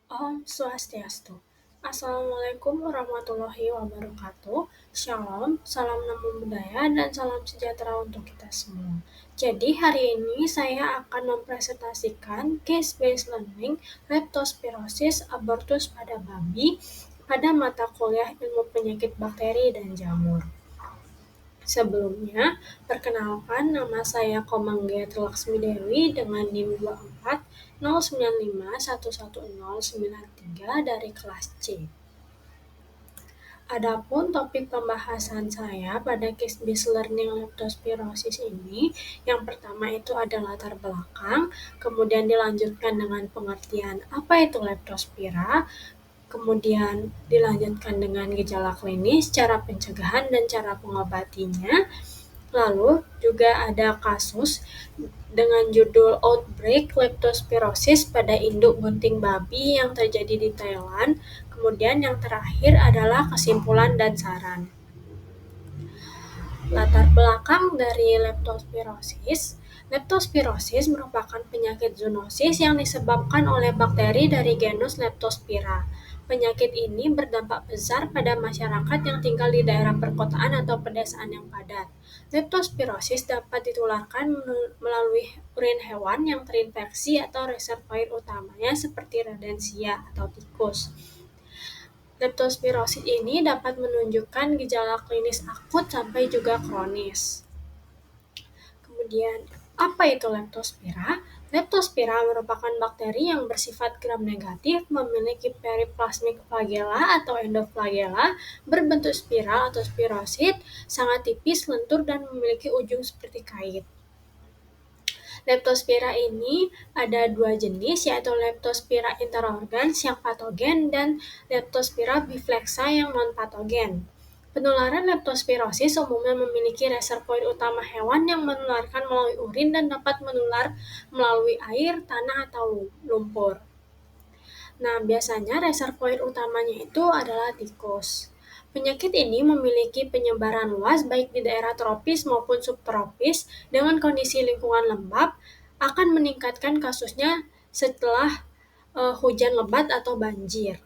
Om Swastiastu. Assalamualaikum warahmatullahi wabarakatuh. Shalom, salam namo buddhaya, dan salam sejahtera untuk kita semua. Jadi hari ini saya akan mempresentasikan case-based learning leptospirosis abortus pada babi pada mata kuliah ilmu penyakit bakteri dan jamur. Sebelumnya, perkenalkan nama saya Komanggiat Laksmi Dewi dengan NIM 24 095 11093 dari kelas C. Adapun topik pembahasan saya pada case-based learning leptospirosis ini, yang pertama itu ada latar belakang, kemudian dilanjutkan dengan pengertian apa itu leptospira, kemudian dilanjutkan dengan gejala klinis, cara pencegahan, dan cara pengobatinya. Lalu juga ada kasus dengan judul Outbreak Leptospirosis pada induk bunting babi yang terjadi di Thailand. Kemudian yang terakhir adalah kesimpulan dan saran. Latar belakang dari leptospirosis. Leptospirosis merupakan penyakit zoonosis yang disebabkan oleh bakteri dari genus Leptospira. Penyakit ini berdampak besar pada masyarakat yang tinggal di daerah perkotaan atau pedesaan yang padat. Leptospirosis dapat ditularkan melalui urin hewan yang terinfeksi atau reservoir utamanya seperti rodentia atau tikus. Leptospirosis ini dapat menunjukkan gejala klinis akut sampai juga kronis. Kemudian, apa itu leptospira? Leptospira merupakan bakteri yang bersifat gram-negatif, memiliki periplasmik flagella atau endoflagella, berbentuk spiral atau spirosit, sangat tipis, lentur, dan memiliki ujung seperti kait. Leptospira ini ada dua jenis, yaitu Leptospira interorgans yang patogen dan Leptospira biflexa yang non-patogen. Penularan leptospirosis umumnya memiliki reservoir utama hewan yang menularkan melalui urin dan dapat menular melalui air, tanah, atau lumpur. Nah, biasanya reservoir utamanya itu adalah tikus. Penyakit ini memiliki penyebaran luas baik di daerah tropis maupun subtropis dengan kondisi lingkungan lembab, akan meningkatkan kasusnya setelah hujan lebat atau banjir.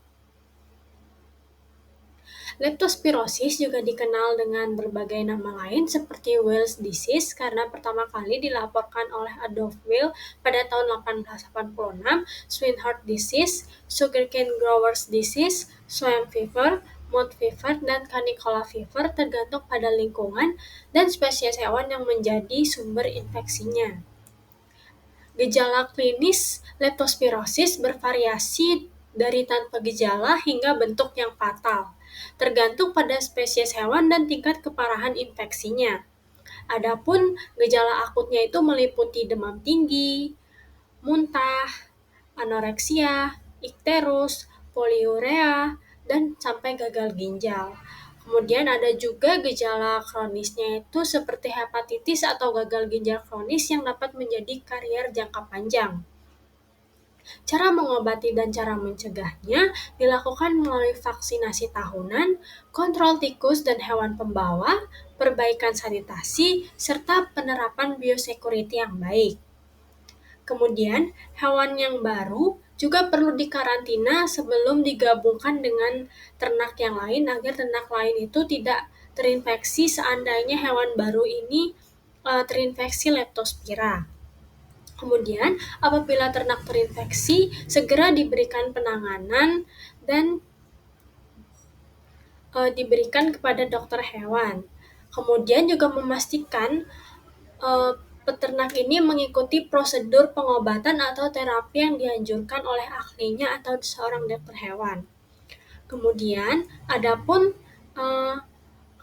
Leptospirosis juga dikenal dengan berbagai nama lain seperti Wells disease karena pertama kali dilaporkan oleh Adolf Weil pada tahun 1886, Swinehurst disease, sugarcane growers disease, swine fever, moth fever, dan canicola fever tergantung pada lingkungan dan spesies hewan yang menjadi sumber infeksinya. Gejala klinis leptospirosis bervariasi dari tanpa gejala hingga bentuk yang fatal, tergantung pada spesies hewan dan tingkat keparahan infeksinya. Adapun gejala akutnya itu meliputi demam tinggi, muntah, anoreksia, ikterus, poliurea, dan sampai gagal ginjal. Kemudian ada juga gejala kronisnya itu seperti hepatitis atau gagal ginjal kronis yang dapat menjadi karier jangka panjang. Cara mengobati dan cara mencegahnya dilakukan melalui vaksinasi tahunan, kontrol tikus dan hewan pembawa, perbaikan sanitasi, serta penerapan biosecurity yang baik. Kemudian, hewan yang baru juga perlu dikarantina sebelum digabungkan dengan ternak yang lain agar ternak lain itu tidak terinfeksi seandainya hewan baru ini terinfeksi leptospira. Kemudian, apabila ternak terinfeksi, segera diberikan penanganan dan diberikan kepada dokter hewan. Kemudian juga memastikan peternak ini mengikuti prosedur pengobatan atau terapi yang dianjurkan oleh ahlinya atau seorang dokter hewan. Kemudian, adapun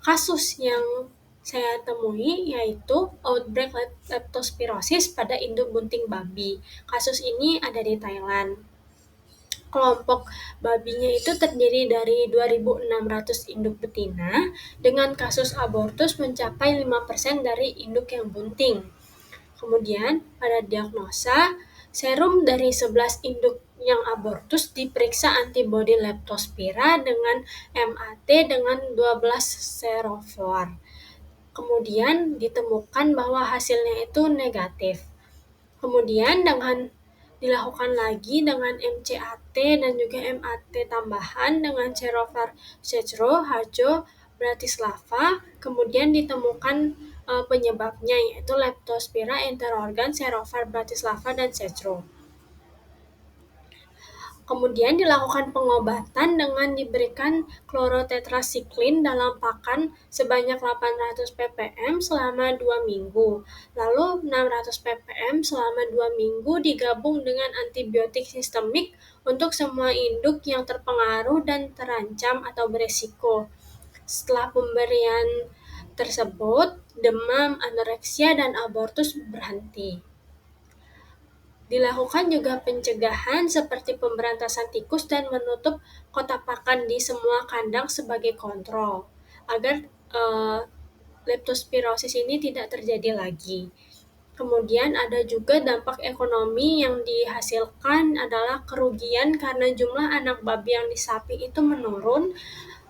kasus yang saya temui yaitu outbreak leptospirosis pada induk bunting babi. Kasus ini ada di Thailand. Kelompok babinya itu terdiri dari 2.600 induk betina dengan kasus abortus mencapai 5% dari induk yang bunting. Kemudian, pada diagnosa, serum dari 11 induk yang abortus diperiksa antibodi leptospira dengan MAT dengan 12 serofor. Kemudian ditemukan bahwa hasilnya itu negatif. Kemudian dengan Dilakukan lagi dengan MCAT dan juga MAT tambahan dengan Cerovar Cechro, Harjo, Bratislava, kemudian ditemukan penyebabnya yaitu Leptospira interorgan Cerovar Bratislava dan Cechro. Kemudian dilakukan pengobatan dengan diberikan klorotetrasiklin dalam pakan sebanyak 800 ppm selama 2 minggu. Lalu 600 ppm selama 2 minggu digabung dengan antibiotik sistemik untuk semua induk yang terpengaruh dan terancam atau beresiko. Setelah pemberian tersebut, demam, anoreksia, dan abortus berhenti. Dilakukan juga pencegahan seperti pemberantasan tikus dan menutup kotak pakan di semua kandang sebagai kontrol agar leptospirosis ini tidak terjadi lagi. Kemudian ada juga dampak ekonomi yang dihasilkan adalah kerugian karena jumlah anak babi yang disapi itu menurun,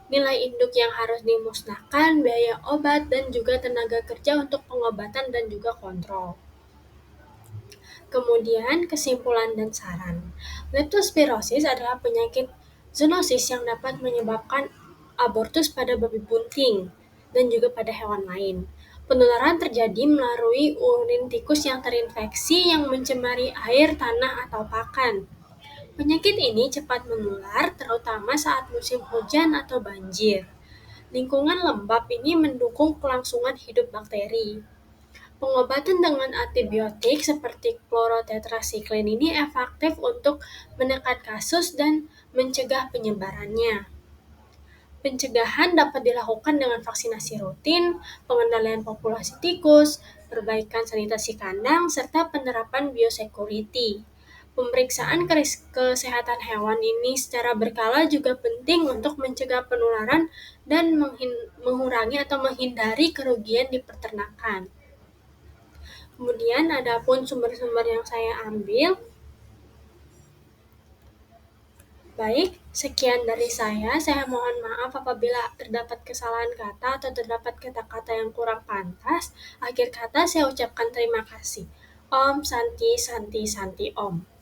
nilai induk yang harus dimusnahkan, biaya obat, dan juga tenaga kerja untuk pengobatan dan juga kontrol. Kemudian kesimpulan dan saran. Leptospirosis adalah penyakit zoonosis yang dapat menyebabkan abortus pada babi bunting dan juga pada hewan lain. Penularan terjadi melalui urin tikus yang terinfeksi yang mencemari air, tanah, atau pakan. Penyakit ini cepat menular, terutama saat musim hujan atau banjir. Lingkungan lembab ini mendukung kelangsungan hidup bakteri. Pengobatan dengan antibiotik seperti klorotetrasiklin ini efektif untuk menekan kasus dan mencegah penyebarannya. Pencegahan dapat dilakukan dengan vaksinasi rutin, pengendalian populasi tikus, perbaikan sanitasi kandang, serta penerapan biosecurity. Pemeriksaan kesehatan hewan ini secara berkala juga penting untuk mencegah penularan dan mengurangi atau menghindari kerugian di peternakan. Kemudian ada pun sumber-sumber yang saya ambil. Baik, sekian dari saya. Saya mohon maaf apabila terdapat kesalahan kata atau terdapat kata-kata yang kurang pantas. Akhir kata saya ucapkan terima kasih. Om Santi Santi Santi Om.